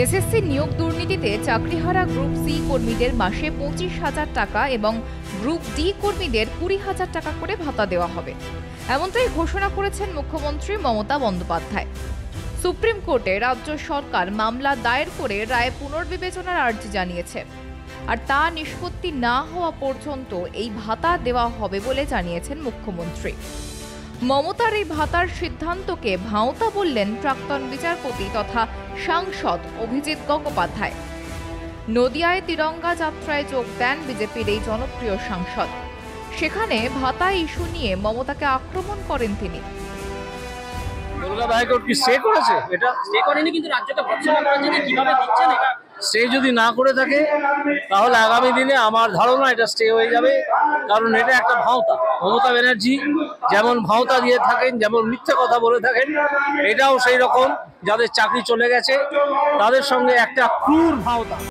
SSC নিয়োগ দুর্নীতিতে চাকরিহারা group C কর্মীদের মাসে 25,000 টাকা এবং গ্রুপ ডি কর্মীদের 20,000 টাকা করে ভাতা দেওয়া হবে, এমনটাই ঘোষণা করেছেন মুখ্যমন্ত্রী মমতা বন্দ্যোপাধ্যায়। সুপ্রিম কোর্টে রাজ্য সরকার মামলা দায়ের করে রায় পুনর্বিবেচনার আর্জি জানিয়েছে, আর তা নিষ্পত্তি না হওয়া পর্যন্ত এই ভাতা দেওয়া হবে বলে জানিয়েছেন মুখ্যমন্ত্রী। মমতার এই ভাতার সিদ্ধান্তকে ভাঁওতা বললেন প্রাক্তন বিচারপতি তথা সাংসদ অভিজিৎ গঙ্গোপাধ্যায়। নদিয়ায় তিরঙ্গা যাত্রায় যোগ দেন বিজেপির এই জনপ্রিয় সাংসদ। সেখানে ভাতা ইস্যু নিয়ে মমতাকে আক্রমণ করেন তিনি। স্টে যদি না করে থাকে তাহলে আগামী দিনে আমার ধারণা এটা স্টে হয়ে যাবে, কারণ এটা একটা ভাঁওতা। মমতা ব্যানার্জি যেমন ভাঁওতা দিয়ে থাকেন, যেমন মিথ্যে কথা বলে থাকেন, এটাও সেই রকম। যাদের চাকরি চলে গেছে তাদের সঙ্গে একটা ক্রূর ভাঁওতা।